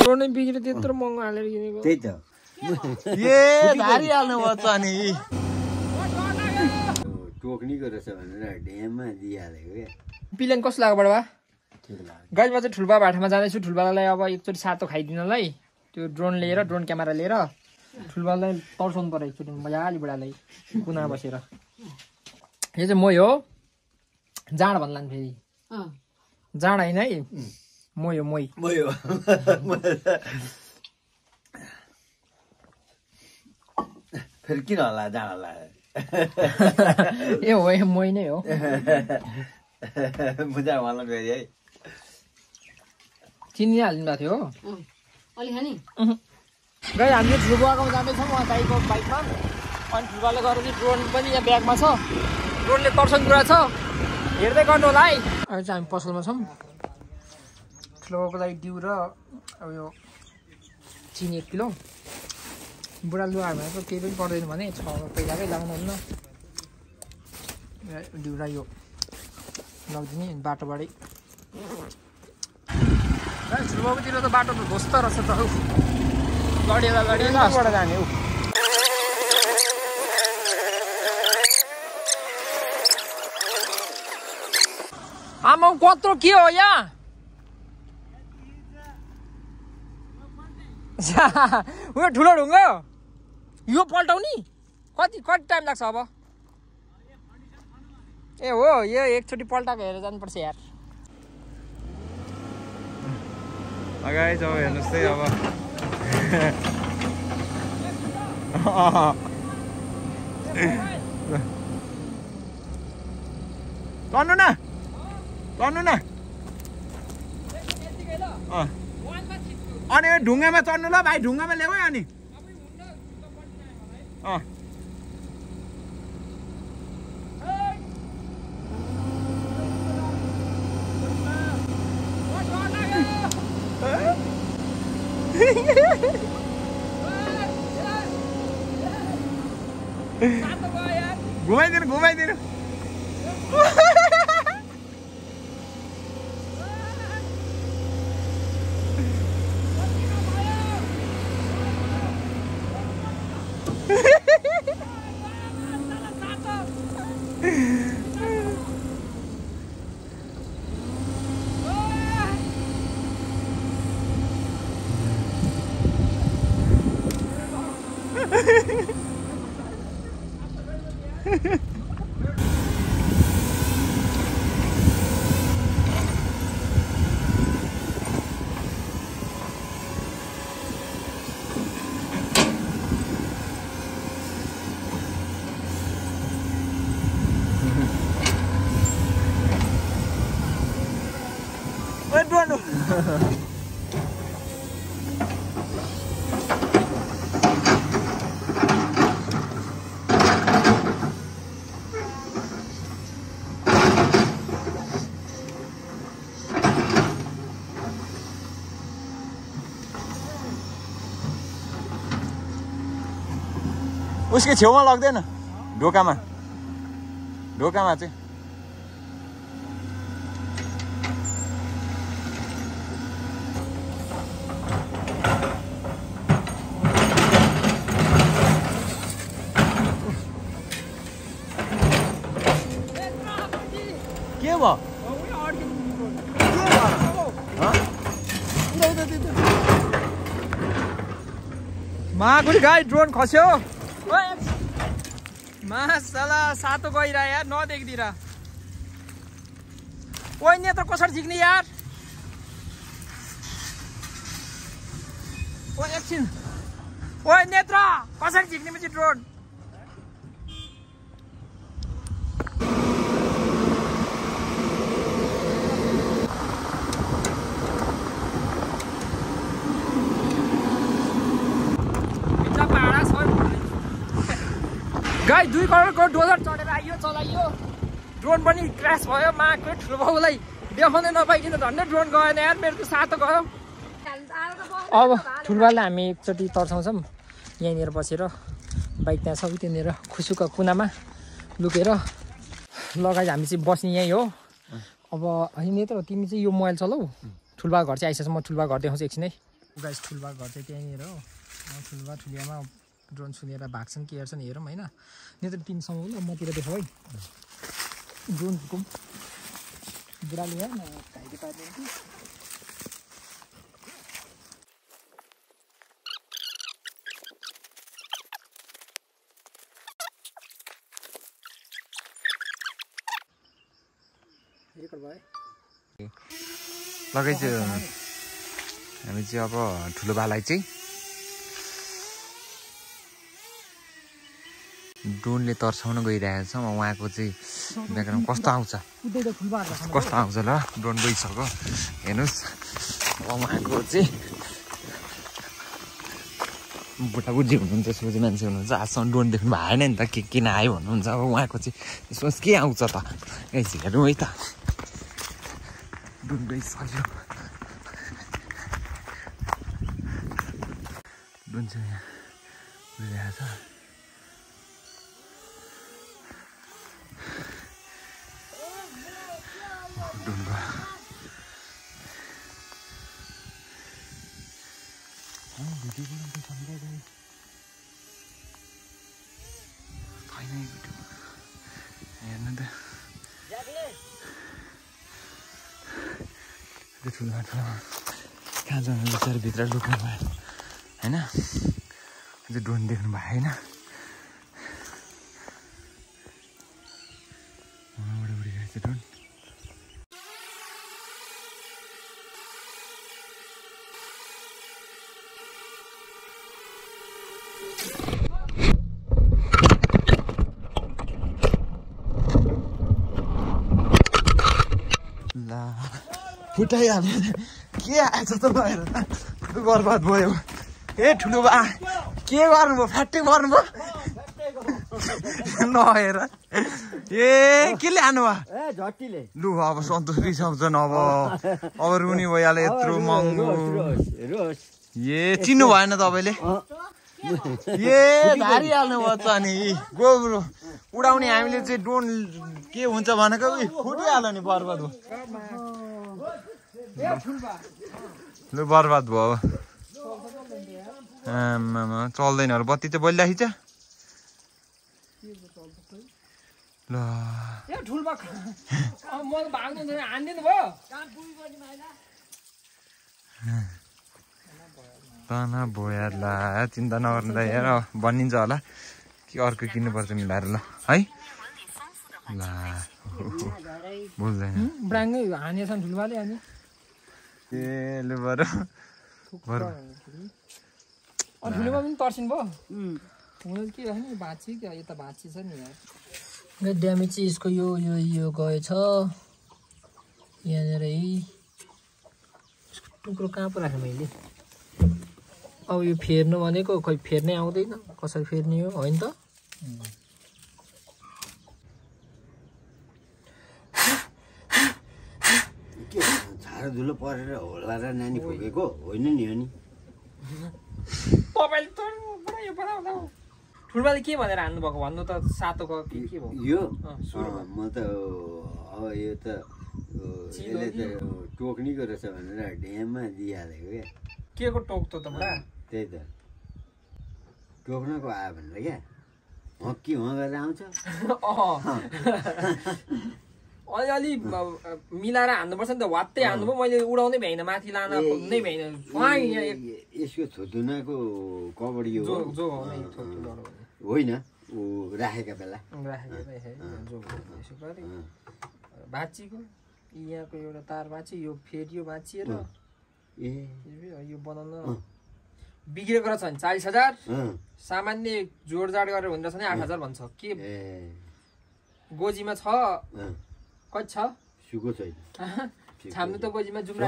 drone बिग्रियो त्यत्रो महँगो हालेर किनेको त्यही त धारी हाल्नु पर्छ नि टोक्नीको रहेछ भनेर ड्याममा दिइहालेको क्या प्लेन कस्तो लाग्यो बडा गाइज म चाहिँ ठुल्बा भाटामा जाँदैछु ठुल्बालाई अब एकचोटि सातो खाइदिनलाई त्यो ड्रोन क्यामेरा लिएर ठुल्बालाई तर्साउनु पर्यो एकचोटि मजाले बुढालाई कुना बसेर यो चाहिँ मै हो जाँड भन्ला फेरि जाँड होइन है मै हो मै फेरि किन होला जाँड होला ए हो मै नै हो बुझा भन्नु फेरि है चिनी हालिदिनु भएको थियो अलि खानी गाई हामीले ठुल्बाको जाँदैछौँ उहाँ दाइको बाइकमा अनि ठुल्बाले गएर चाहिँ ड्रोन पनि यहाँ ब्यागमा छ ड्रोनले तर्साउने कुरा छ हेर्दै गर्नु होला है अहिले चाहिँ हामी पसलमा छौँ ठुलोबाको लागि डिउ र अब यो चिनी 1 किलो बुढा लुगाहरूमा त केही पनि पर्दैन भने पहिलाकै लाउनुहुन्न डिउ र यो लगिदिने बाटोबाटै ठुलोबाबुतिर त बाटो त ध्वस्त रहेछ त हौ गढेर जाने हौ आमा कत्रो के हो यहाँ उयो ठुलो ढुङ्गा यो पल्टाउने कति टाइम लाग्छ अब ए हो यो एकचोटि पल्टाएको हेरेर जानुपर्छ यार अगाडि जाऊ हेर्नुहोस् है अब चढ्नु न अनि ढुङ्गामा चढ्नु ल भाइ ढुङ्गामा ल्याऊ है अनि घुमाइदिनु उसको छेउमा लाग्दैन ढोकामा चाहिँ के भयो माकुली गाई ड्रोन खस्यो मासला सातो गइरा यार नदेखिदिरा ओइ नेत्र कसरी झिक्ने यार ओ एकछिन ओइ नेत्र कसरी झिक्ने पछि ड्रोन गाई 2 करोडको डोजर चढेर आइयो चलाइयो ड्रोन पनि क्रास भयो माको ठुलो बाउलाई देखाउनै नपाइकन झन्डै ड्रोन गएन यार मेरो त सातो गयो अब ठुलबालाई हामी एकचोटि तर्साउँछौँ यहीँनिर बसेर बाइक त्यहाँ सबै त्यहाँनिर खुसुको कुनामा लुकेर लगाइ हामी चाहिँ बस्ने यहीँ हो अब होइन त तिमी चाहिँ यो मोबाइल चलाऊ ठुलबा घर चाहिँ आइसक्छ म ठुलबा घर देखाउँछु एकछिन है गाइस ठुलबा घर चाहिँ त्यहीँनिर हो ठुलबा ठुलियामा ड्रोन सुनेर भाग्छन् के हेर्छन् हेरौँ होइन यो त टिमसँग हो ल मतिर देखाऊ है ड्रोन घुम बुढाले हेर न घाइते पारिदिन्छु रेकर्ड भयो लगाइछु हामी चाहिँ अब ठुलो बालाई चाहिँ ड्रोनले तर्साउन गइरहेको छ उहाँको चाहिँ ब्याकग्राउन्ड कस्तो आउँछ कस्तो आउँछ ल ड्रोन गइसक्यो हेर्नुहोस् अब उहाँको चाहिँ बुढाबुढी हुनुहुन्छ सोझे मान्छे हुनुहुन्छ आजसम्म ड्रोन देख्नु भएन नि त के किन आयो भन्नुहुन्छ अब उहाँको चाहिँ यसमा के आउँछ त हेरौँ है त ड्रोन गइसक्यो ड्रोन चाहिँ यहाँ उडिरहेको छ ड्रोन गयो भिडियो बनाउँछ छैन भिडियो हेर्नु त ठुलो कहाँ जानु बिचार भित्र लुक्नु भयो होइन अझै ड्रोन देख्नु भयो होइन उडिरहेको छ ड्रोन ला फुटाइहाल्यो के आएछ त भएर बर्बाद भयो ए ठुलो बा के गर्नुभयो फ्याट्टै गर्नुभयो नहेर ए के ल्यानु भयो लु अब सन्तोष रिसाउँछन् अब रुनी भइहाल्यो यत्रो महँगो ए चिन्नु भएन तपाईँले ए धारिहाल्नु भयो त नि गोब्रो उडाउने हामीले चाहिँ ड्रोन के हुन्छ भनेको फुटिहाल्यो नि बर्बाद भयो लु बर्बाद भयो आमामा चल्दैन होला बत्ती चाहिँ बलिरहेको छ ल तना भयो ल चिन्ता नगर्नु त हेर बनिन्छ होला कि अर्को किन्नुपर्छ मिलाएर ल है ल बोल्दैन ब्राङ्गै हानेछ ठुलबाले अनि ए लु बरु ठुलोमा पनि तर्सिनु भयो हुन के हो नि भाँची क्या यो त भाँची छ नि यार ड्यामेज चाहिँ यसको यो गएछ यहाँनिर है टुक्रो कहाँ पो राखेँ मैले अब यो फेर्नु भनेको खै फेर्नै आउँदैन कसरी फेर्ने हो होइन त झाडो धुलो परेर होला र नानी फुकेको होइन नि हो नि ठुलबाले के भनेर हान्नु भएको भन्नु त सातोको के भयो यो म त अब यो त यसले त टोक्नीको रहेछ भनेर ड्याममा दिइहालेको क्या के को टोक्तो त बुढा त्यही त टोक्नको आयो भनेर क्या हक्की उहाँ गरेर आउँछ अलिअलि मिलाएर हान्नुपर्छ नि त वात्तै हान्नुभयो मैले उडाउँदै भ्याइन माथि लान नै भ्याइन यसको थुतुनाको कबड यो जो होइन ऊ राखेका बेला भाँचीको यहाँको एउटा तार भाँची यो फेरियो भाँचिएर यो बनाउन बिग्रेको रहेछ भने 40,000 सामान्य जोडजाड गरेर हुँदो रहेछ भने 8,000 भन्छ के गोजीमा छ कति छ सुको छैन छाम्नु त गोजीमा जुम्रा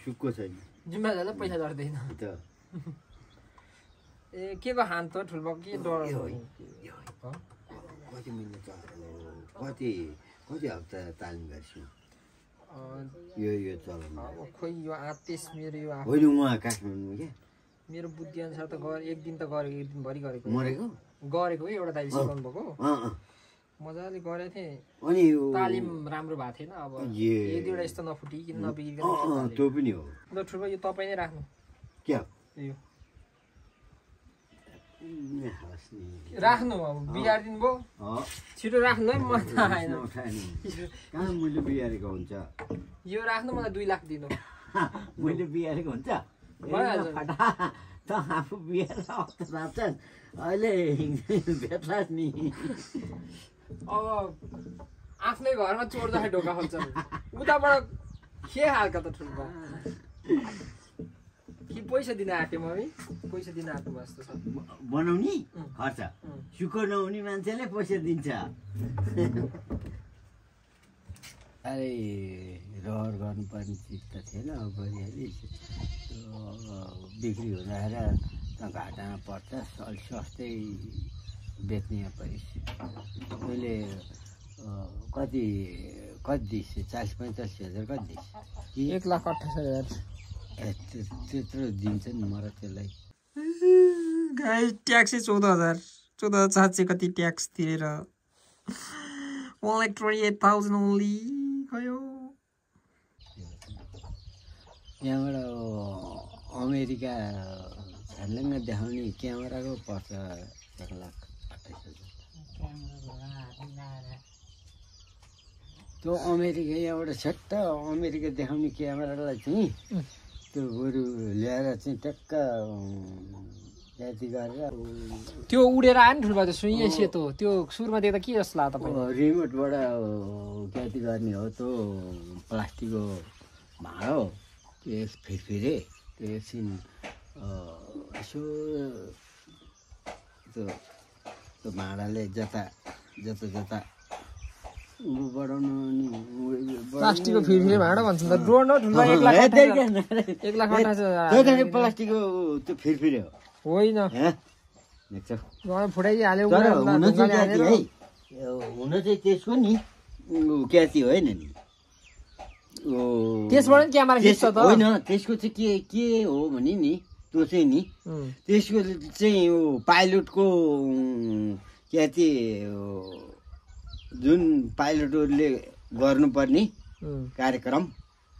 सुको छैन जुम्रा जाँदा पैसा झर्दैन ए के को हान त ठुलबा के डर कति महिना कति हप्ता तालिम गर्छु यो चलन खोइ यो आतेश मेरो यो होइन उहाँ काठमाडौँ क्या मेरो बुद्धि अनुसार त एक दिन त गरेको एक दिनभरि गरेको गरेको एउटा दाइले सिकाउनु भएको मजाले गरेको थिएँ अनि तालिम राम्रो भएको थिएन अब एक दुईवटा यस्तो नफुटिकन नबिग्रिकन त्यो पनि हो ल ठुलो यो तपाईँ नै राख्नु क्या यो हस् नि राख्नु अब बिगारिदिनु भयो छिटो राख्नु है म त आएन कहाँ मैले बिगारेको हुन्छ यो राख्नु मलाई 2 लाख दिनु मैले बिगारेको हुन्छ भइहाल्छ त आफू बिहार राख्छन् अहिले भेट्लास् नि अब आफ्नै घरमा चोर्दाखेरि ढोका खोल्छन् उताबाट के हाल्का त ठुल्पा कि पैसा दिन आँट्यो मम्मी पैसा दिन आँट्नु भयो जस्तो छ बनाउने खर्च सुको नहुने मान्छेले पैसा दिन्छ अरे रहर गर्नुपर्ने चिज त थिएन अब गरिहालिस् बिक्री हुँदाखेरि त घाटामा पर्छ अलिक सस्तै बेच्ने परिस मैले कति दिस 40-45 हजार कति दिस 1,28,000 त्यत्रो दिन्छ नि म र त्यसलाई गाई ट्याक्सै 14,700 कति ट्याक्स तिरेर 1,28,000 ओन्ली गयो यहाँबाट अमेरिका छानलङ्ग देखाउने क्यामेराको पर्छ 1,28,000 त्यो अमेरिका यहाँबाट छट्ट अमेरिका देखाउने क्यामेरालाई चाहिँ त्यो बरु ल्याएर चाहिँ ट्याक्क जाति गरेर त्यो उडेर आयो नि ठुलो सुइए सेतो त्यो सुरुमा देख्दा के जस्तो लाग्यो तपाईँ रिमोटबाट क्याति गर्ने हो त्यो प्लास्टिकको भाँडो त्यो फिरफिरे त्यो एकछिन यसो त्यो भाँडाले जता बढाउनु प्लास्टिकको फिरफिरे भाँडा भन्छ त ड्रोन हो ठुलो 1,28,000 प्लास्टिकको त्यो फिरफिरे हो होइन फुटाइहाल्यो हुन चाहिँ त्यसको नि क्याति होइन नि त्यसबाट नि क्यामेरा खिच्छ त होइन त्यसको चाहिँ के हो भने नि त्यो चाहिँ नि त्यसको चाहिँ पाइलटको क्याति जुन पाइलटहरूले गर्नुपर्ने कार्यक्रम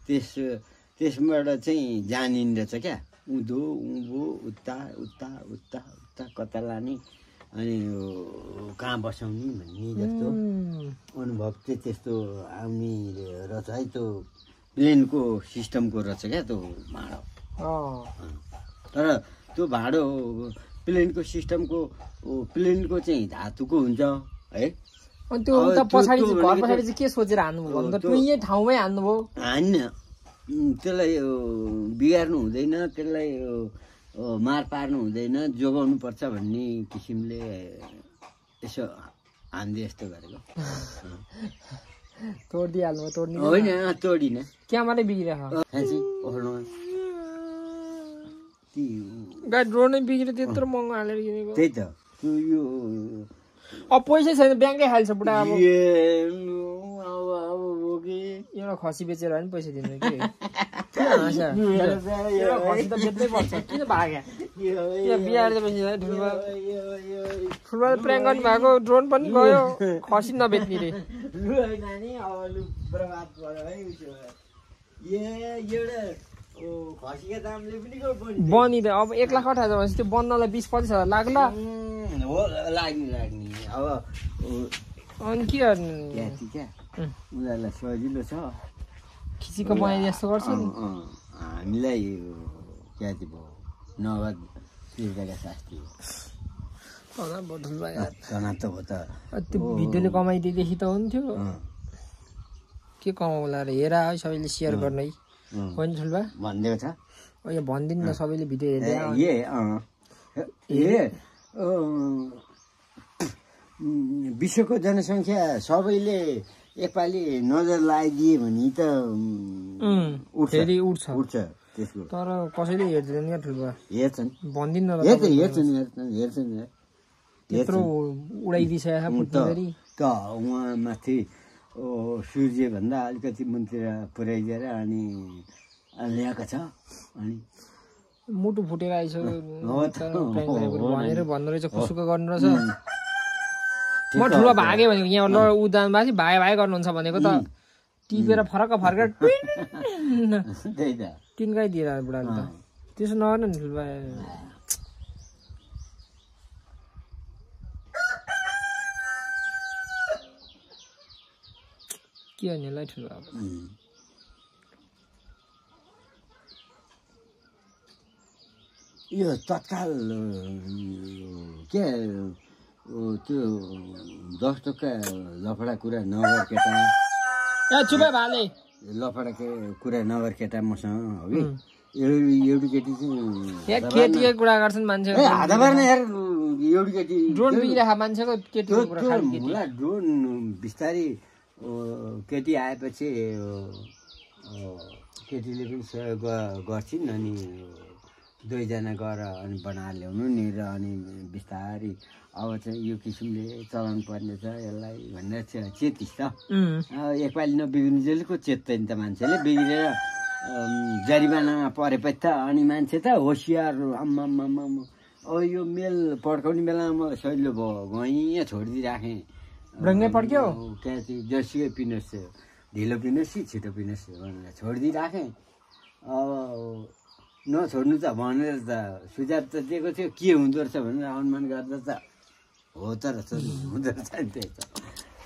त्यसबाट चाहिँ जानिँदछ क्या उँधो उँभो उता उता उता उता कता लाने अनि कहाँ बसाउने भन्ने जस्तो अनुभव चाहिँ त्यस्तो आउने रहेछ है त्यो प्लेनको सिस्टमको रहेछ क्या त्यो भाँडो तर त्यो भाँडो प्लेनको सिस्टमको प्लेनको चाहिँ धातुको हुन्छ है अनि त्यो उता पछाडि घर पछाडि चाहिँ के सोचेर हान्नुभयो भन्दा त्यही ठाउँमै हान्नुभयो हान्न त्यसलाई बिगार्नु हुँदैन त्यसलाई मार पार्नु हुँदैन जोगाउनु पर्छ भन्ने किसिमले यसो हान्दे जस्तो गरेको तोडिदिइहाल्नु तोड्ने होइन तोडिन क्यामेरै बिग्रिरहेको गाई ड्रोनै बिग्रियो त्यत्रो महँगो हालेर किनेको त्यही त यो अब पैसै छैन ब्याङ्कै हाल्छ बुढा अब एउटा खसी बेचेर पनि पैसा दिनु कि खसी त बेच्नै पर्छ किन भाग्या बिहार ठुलो प्र्याङ गर्नु भएको ड्रोन पनि गयो खसी नबेच्ने रे बनिँदै अब 1,28,000 भनेपछि त्यो बन्नलाई 20-25 हजार लाग्ला लाग्ने अब अनि के गर्नु उनीहरूलाई सजिलो छ खिचीको बनाइदिए जस्तो गर्छ नि हामीलाई क्या चाहिँ भयो नगद तिर्दाका शास्त्री त हो त त्यो भिडियोले कमाइदिएदेखि त हुन्थ्यो के कमाउला र हेर है सबैले सेयर गर्न है होइन ठुल्बा भनिदिएको छ यो भनिदिनु न सबैले भिडियो हेर्दै विश्वको जनसङ्ख्या सबैले एकपालि नजर लगाइदिए भने त उठ्छ त्यसको तर कसैले हेर्दैन क्या ठुल्बा हेर्छन् भनिदिनु न हेर्छन् त्यत्रो उडाइदिइसकेको छ त उहाँ माथि सूर्यभन्दा अलिकति मुन्तिर पुर्याइदिएर अनि ल्याएको छ अनि मुटु फुटेर आइसक्यो भन्नु रहेछ खुसुको गर्नु रहेछ म ठुलो भागेँ भनेको यहाँ उदान बासी भाइ गर्नुहुन्छ भनेको त टिपेर फरक तिनकै दिएर बुढाले त त्यसो नगर्नु नि ठुल्बा के हो नि ल ठुल्बा यो तत्काल के त्यो 10 टका लफडा कुरा नगर केटा ए चुपे भाले लफडा कुरा नगर केटा मसँग हो कि एउटी केटी चाहिँ केटीको कुरा गर्छन् मान्छे आधा बार्ने यार एउटी केटी ड्रोन बिराखा मान्छेको केटीको कुरा खाली केटी ड्रोन बिस्तारै केटी आएपछि केटीले पनि सहयोग गर्छिन् अनि दुईजना गएर अनि बनाएर ल्याउनु नि र अनि बिस्तारै अब चाहिँ यो किसिमले चलाउनु पर्ने छ यसलाई भनेर चेतिस् त एकपालि नबिग्रिनु जेलको चेत्दैन त मान्छेले बिग्रेर जरिमानामा परेपछि त अनि मान्छे त होसियार आम्मा अब यो मेल पड्काउने बेलामा मलाई सहिलो भयो गएँ छोडिदिइराखेँ रङ्गै पड्क्यो त्यहाँ चाहिँ जर्सीकै पिनोस् ढिलो पिनोस् कि छिटो पिनोस् भनेर छोडिदिइराखेँ अब नछोड्नु त भनेर त सुझाव त दिएको थियो के हुँदो रहेछ भनेर अनुमान गर्दा त हो त रहेछ हुँदो रहेछ नि त्यही त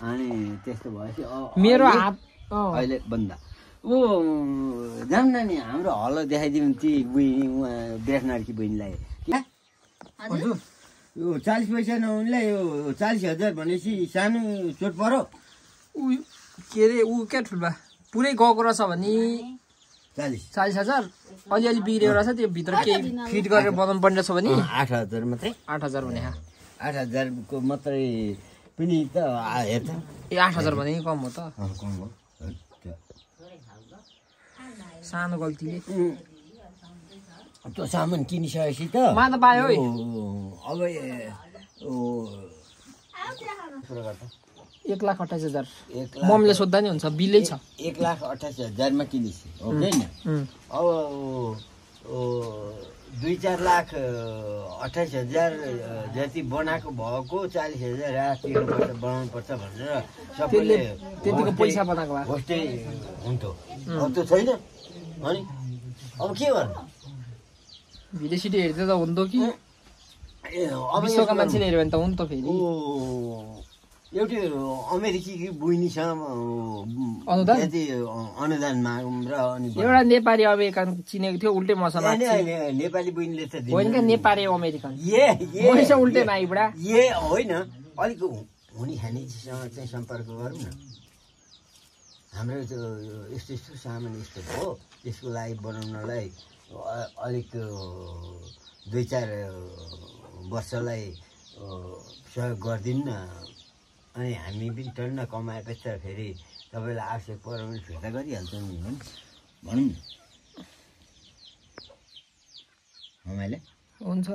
अनि त्यस्तो भएपछि मेरो हात अहिले बन्दा ऊ जाऊँ न नि हाम्रो हलो देखाइदिउँ ती बहिनी उहाँ बेचनारकी बहिनीलाई हजुर यो 40 पैसा नहुनेलाई यो 40,000 भनेपछि सानो चोट परो ऊ के अरे ऊ क्या ठुल्बा पुरै गएको रहेछ भने 40,000 अलिअलि बिग्रेको रहेछ त्यो भित्र केही फिट गरेर बनाउनु पर्ने रहेछ भने 8,000 मात्रै 8,000 भने 8,000 को मात्रै पनि त हेर्छ ए 8,000 भने कम हो त कम हो सानो गल्तीले त्यो सामान किनिसकेपछि त मा त पायो है अब 1,28,000 मम्मीले सोद्धा नि हुन्छ बिलै छ 1,28,000 मा किनिस् हो हैन अब 2-4 लाख 28,000 जति बनाएको भएको 40,000 तिर्नुपर्छ बनाउनु पर्छ भनेर सबैले त्यतिको पैसा बनाएको भए होस्टै हुन्थ्यो अब त्यो छैन अनि अब के गर्नु भिडियोसिडी हेर्दै त हुन्थ्यो कि अब विश्वका मान्छेले हेऱ्यो भने त हुन्थ्यो फेरि एउटै अमेरिकी बहिनीसँग अनुदान मागौँ र अनि एउटा नेपाली अमेरिकन चिनेको थियो उल्टै मसँग नेपाली बहिनीले त होइन क्या नेपाली अमेरिकन उल्टै मागी बुढा होइन अलिक हुने खानेसँग चाहिँ सम्पर्क गरौँ न हाम्रो यस्तो यस्तो सामान यस्तो भयो त्यसको लागि बनाउनलाई अलिक 2-4 वर्षलाई सहयोग गरिदिनु न अनि हामी पनि टन्न कमाएपछि त फेरि तपाईँलाई आवश्यक पर्यो भने फिर्ता गरिहाल्छौँ नि भनौँ न हामीले हुन्छ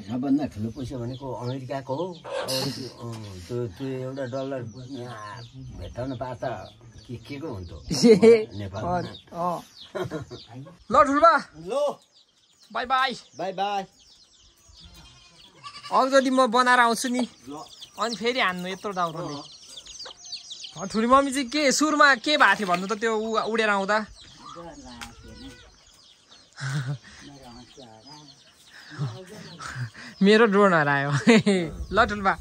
सबभन्दा ठुलो पैसा भनेको अमेरिकाको हो त्यो एउटा डलर भेट्टाउन पाए त के को हुन्थ्यो नेपालमा ल ठुल्बा ल बाई बाई बाई बाई अलिकति म बनाएर आउँछु नि अनि फेरि हान्नु यत्रो दाउराले ठुली मम्मी चाहिँ के सुरुमा के भएको थियो भन्नु त त्यो उडेर आउँदा मेरो ड्रोन हरायो ल ठुल्बा